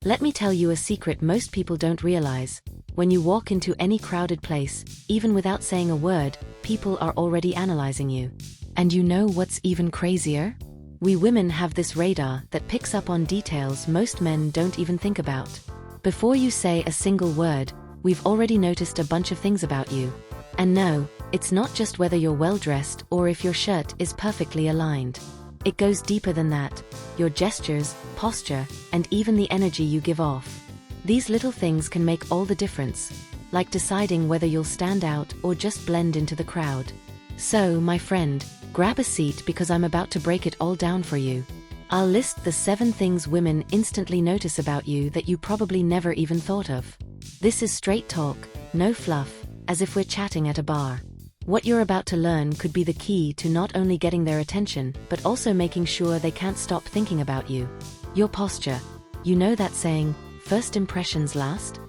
Let me tell you a secret most people don't realize. When you walk into any crowded place, even without saying a word, people are already analyzing you. And you know what's even crazier? We women have this radar that picks up on details most men don't even think about. Before you say a single word, we've already noticed a bunch of things about you. And no, it's not just whether you're well-dressed or if your shirt is perfectly aligned. It goes deeper than that. Your gestures, posture, and even the energy you give off. These little things can make all the difference, like deciding whether you'll stand out or just blend into the crowd. So, my friend, grab a seat because I'm about to break it all down for you. I'll list the 7 things women instantly notice about you that you probably never even thought of. This is straight talk, no fluff, as if we're chatting at a bar. What you're about to learn could be the key to not only getting their attention, but also making sure they can't stop thinking about you. Your posture. You know that saying, first impressions last?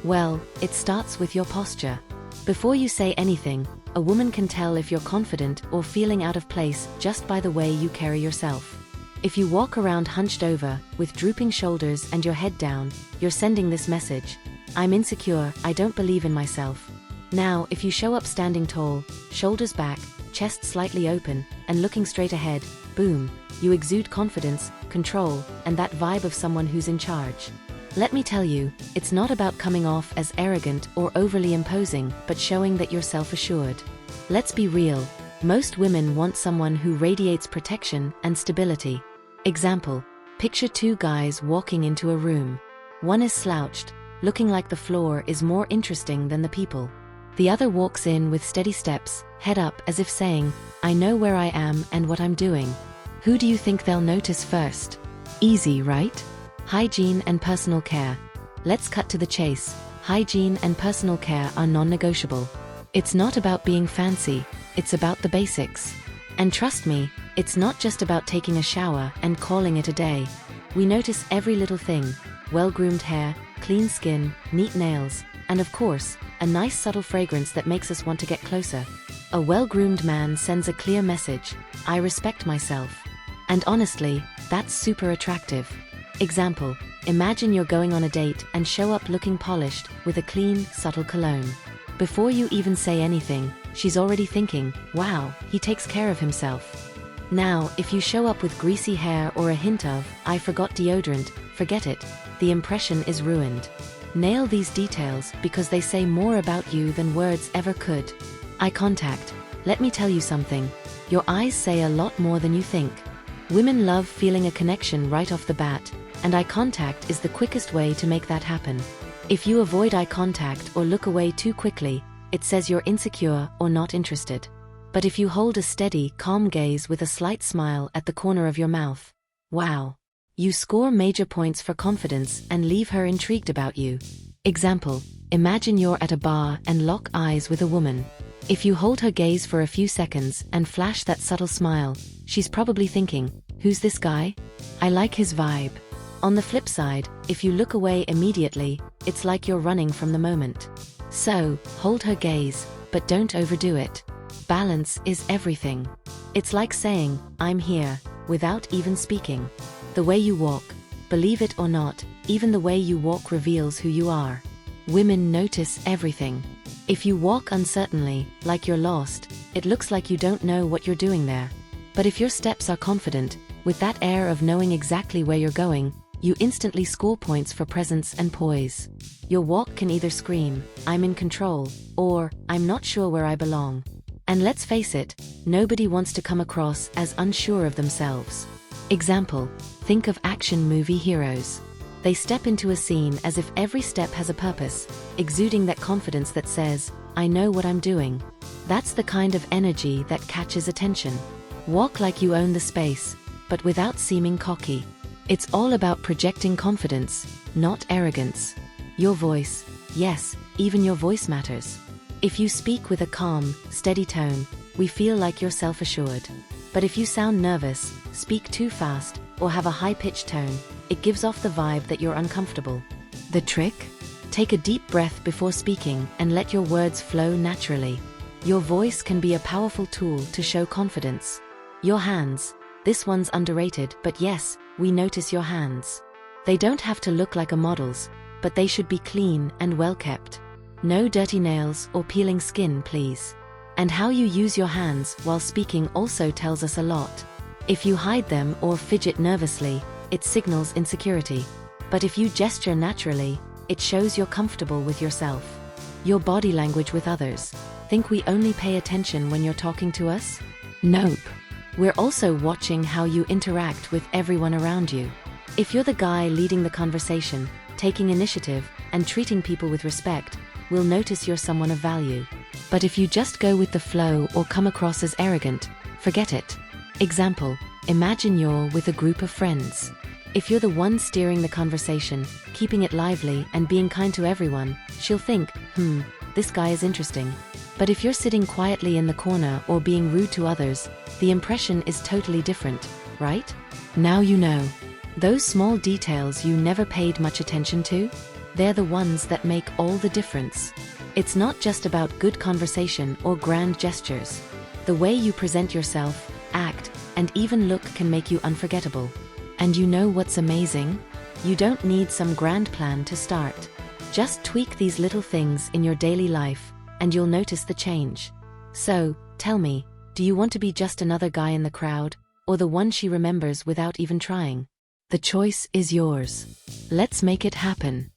Well, it starts with your posture. Before you say anything, a woman can tell if you're confident or feeling out of place just by the way you carry yourself. If you walk around hunched over, with drooping shoulders and your head down, you're sending this message. I'm insecure, I don't believe in myself. Now, if you show up standing tall, shoulders back, chest slightly open, and looking straight ahead, boom, you exude confidence, control, and that vibe of someone who's in charge. Let me tell you, it's not about coming off as arrogant or overly imposing, but showing that you're self-assured. Let's be real, most women want someone who radiates protection and stability. Example, picture 2 guys walking into a room. One is slouched, looking like the floor is more interesting than the people. The other walks in with steady steps, head up as if saying, I know where I am and what I'm doing. Who do you think they'll notice first? Easy, right? Hygiene and personal care. Let's cut to the chase. Hygiene and personal care are non-negotiable. It's not about being fancy, it's about the basics. And trust me, it's not just about taking a shower and calling it a day. We notice every little thing: well-groomed hair, clean skin, neat nails, and of course, a nice subtle fragrance that makes us want to get closer. A well-groomed man sends a clear message, I respect myself. And honestly, that's super attractive. Example, imagine you're going on a date and show up looking polished, with a clean, subtle cologne. Before you even say anything, she's already thinking, wow, he takes care of himself. Now, if you show up with greasy hair or a hint of, I forgot deodorant, forget it, the impression is ruined. Nail these details because they say more about you than words ever could. Eye contact. Let me tell you something. Your eyes say a lot more than you think. Women love feeling a connection right off the bat, and eye contact is the quickest way to make that happen. If you avoid eye contact or look away too quickly, it says you're insecure or not interested. But if you hold a steady, calm gaze with a slight smile at the corner of your mouth, wow! You score major points for confidence and leave her intrigued about you. Example, imagine you're at a bar and lock eyes with a woman. If you hold her gaze for a few seconds and flash that subtle smile, she's probably thinking, who's this guy? I like his vibe. On the flip side, if you look away immediately, it's like you're running from the moment. So, hold her gaze, but don't overdo it. Balance is everything. It's like saying, I'm here, without even speaking. The way you walk, believe it or not, even the way you walk reveals who you are. Women notice everything. If you walk uncertainly, like you're lost, it looks like you don't know what you're doing there. But if your steps are confident, with that air of knowing exactly where you're going, you instantly score points for presence and poise. Your walk can either scream, I'm in control, or, I'm not sure where I belong. And let's face it, nobody wants to come across as unsure of themselves. Example, think of action movie heroes. They step into a scene as if every step has a purpose, exuding that confidence that says, I know what I'm doing. That's the kind of energy that catches attention. Walk like you own the space, but without seeming cocky. It's all about projecting confidence, not arrogance. Your voice, yes, even your voice matters. If you speak with a calm, steady tone, we feel like you're self-assured. But if you sound nervous, speak too fast, or have a high-pitched tone, it gives off the vibe that you're uncomfortable. The trick? Take a deep breath before speaking and let your words flow naturally. Your voice can be a powerful tool to show confidence. Your hands. This one's underrated, but yes, we notice your hands. They don't have to look like a model's, but they should be clean and well kept. No dirty nails or peeling skin, please. And how you use your hands while speaking also tells us a lot. If you hide them or fidget nervously, it signals insecurity. But if you gesture naturally, it shows you're comfortable with yourself. Your body language with others. Think we only pay attention when you're talking to us? Nope. We're also watching how you interact with everyone around you. If you're the guy leading the conversation, taking initiative, and treating people with respect, we'll notice you're someone of value. But if you just go with the flow or come across as arrogant, forget it. Example, imagine you're with a group of friends. If you're the one steering the conversation, keeping it lively and being kind to everyone, she'll think, this guy is interesting. But if you're sitting quietly in the corner or being rude to others, the impression is totally different, right? Now you know. Those small details you never paid much attention to? They're the ones that make all the difference. It's not just about good conversation or grand gestures. The way you present yourself, act, and even look can make you unforgettable. And you know what's amazing? You don't need some grand plan to start. Just tweak these little things in your daily life, and you'll notice the change. So, tell me, do you want to be just another guy in the crowd, or the one she remembers without even trying? The choice is yours. Let's make it happen.